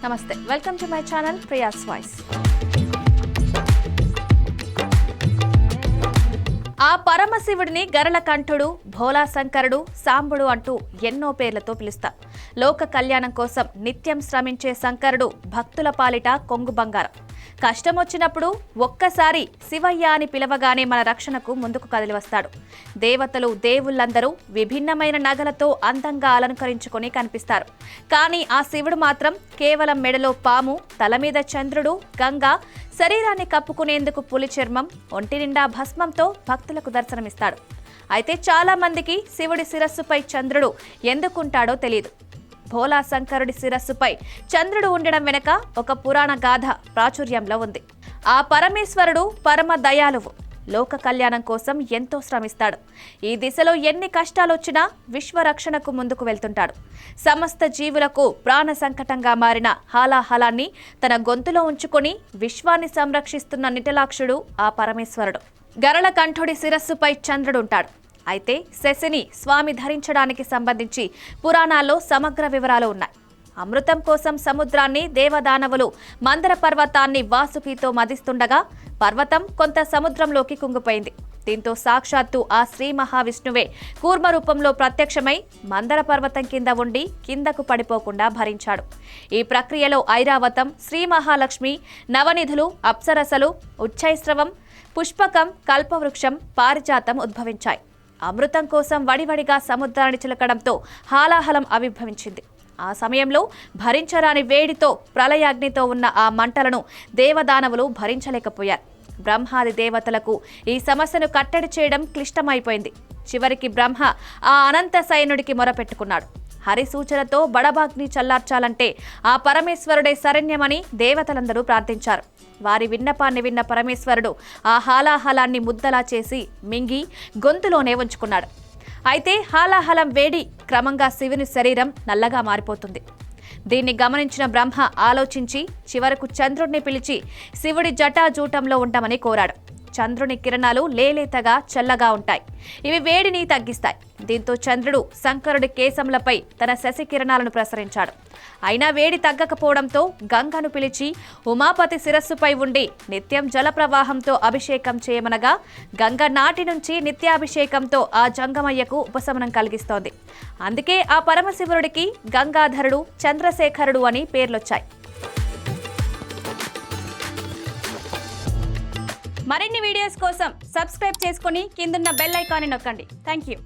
నమస్తే, welcome to my channel Priya's voice. ఆ పరమశివుడిని గరళ కంఠుడు, భోలా శంకరుడు, సాంబుడు అంటూ ఎన్నో పేర్లతో పిలుస్తారు. లోక కళ్యాణం కోసం నిత్యం శ్రమించే శంకరుడు భక్తుల పాలిట కొంగు బంగారం. కష్టం వచ్చినప్పుడు ఒక్కసారి శివయ్య అని పిలవగానే మన రక్షణకు ముందుకు కదిలి వస్తాడు. దేవతలు, దేవుళ్ళందరూ విభిన్నమైన నగలతో అందంగా అలంకరించుకొని కనిపిస్తారు. కానీ ఆ శివుడు మాత్రం కేవలం మెడలో పాము, తల మీద చంద్రుడు, గంగ, శరీరాన్ని కప్పుకునేందుకు పులి చర్మం, ఒంటి నిండా భస్మంతో భక్తులకు దర్శనమిస్తాడు. అయితే చాలా మందికి శివుడి శిరస్సుపై చంద్రుడు ఎందుకుంటాడో తెలియదు. భోలా శంకరుడి శిరస్సుపై చంద్రుడు ఉండడం వెనక ఒక పురాణ గాథ ప్రాచుర్యంలో ఉంది. ఆ పరమేశ్వరుడు పరమ దయాళువు, లోక కళ్యాణం కోసం ఎంతో శ్రమిస్తాడు. ఈ దిశలో ఎన్ని కష్టాలొచ్చినా విశ్వరక్షణకు ముందుకు వెళ్తుంటాడు. సమస్త జీవులకు ప్రాణ సంకటంగా మారిన హాలాహలాన్ని తన గొంతులో ఉంచుకొని విశ్వాన్ని సంరక్షిస్తున్న నిటలాక్షుడు ఆ పరమేశ్వరుడు. గరళ కంఠుడి శిరస్సుపై చంద్రుడుంటాడు. అయితే శశిని స్వామి ధరించడానికి సంబంధించి పురాణాల్లో సమగ్ర వివరాలు ఉన్నాయి. అమృతం కోసం సముద్రాన్ని దేవదానవులు మందర పర్వతాన్ని వాసుకితో మదిస్తుండగా పర్వతం కొంత సముద్రంలోకి కుంగిపోయింది. దీంతో సాక్షాత్తు ఆ శ్రీ మహావిష్ణువే కూర్మ రూపంలో ప్రత్యక్షమై మందర పర్వతం కింద ఉండి కిందకు పడిపోకుండా భరించాడు. ఈ ప్రక్రియలో ఐరావతం, శ్రీ మహాలక్ష్మి, నవనిధులు, అప్సరసలు, ఉచ్చైస్రవం, పుష్పకం, కల్పవృక్షం, పారిజాతం ఉద్భవించాయి. అమృతం కోసం వడివడిగా సముద్రాన్ని చిలకడంతో హాలాహలం ఆవిర్భవించింది. ఆ సమయంలో భరించరాని వేడితో, ప్రళయాగ్నితో ఉన్న ఆ మంటలను దేవదానవులు భరించలేకపోయారు. బ్రహ్మాది దేవతలకు ఈ సమస్యను కట్టడి చేయడం క్లిష్టమైపోయింది. చివరికి బ్రహ్మ ఆ అనంత సైనుడికి మొరపెట్టుకున్నాడు. హరిసూచనతో బడబాగ్ని చల్లార్చాలంటే ఆ పరమేశ్వరుడే శరణ్యమని దేవతలందరూ ప్రార్థించారు. వారి విన్నపాన్ని విన్న పరమేశ్వరుడు ఆ హాలాహలాన్ని ముద్దలా చేసి మింగి గొంతులోనే ఉంచుకున్నాడు. అయితే హాలాహలం వేడి క్రమంగా శివుని శరీరం నల్లగా మారిపోతుంది. దీన్ని గమనించిన బ్రహ్మ ఆలోచించి చివరకు చంద్రుడిని పిలిచి శివుడి జటాజూటంలో ఉండమని కోరాడు. చంద్రుని కిరణాలు లేలేతగా చల్లగా ఉంటాయి. ఇవి వేడిని తగ్గిస్తాయి. దీంతో చంద్రుడు శంకరుడి కేశములపై తన శశి కిరణాలను ప్రసరించాడు. అయినా వేడి తగ్గకపోవడంతో గంగను పిలిచి ఉమాపతి శిరస్సుపై ఉండి నిత్యం జల ప్రవాహంతో అభిషేకం చేయమనగా గంగ నాటి నుంచి నిత్యాభిషేకంతో ఆ జంగమయ్యకు ఉపశమనం కలిగిస్తోంది. అందుకే ఆ పరమశివుడికి గంగాధరుడు, చంద్రశేఖరుడు అని పేర్లొచ్చాయి. మరిన్ని వీడియోస్ కోసం సబ్స్క్రైబ్ చేసుకుని కిందున్న బెల్ ఐకాన్ని నొక్కండి. Thank you.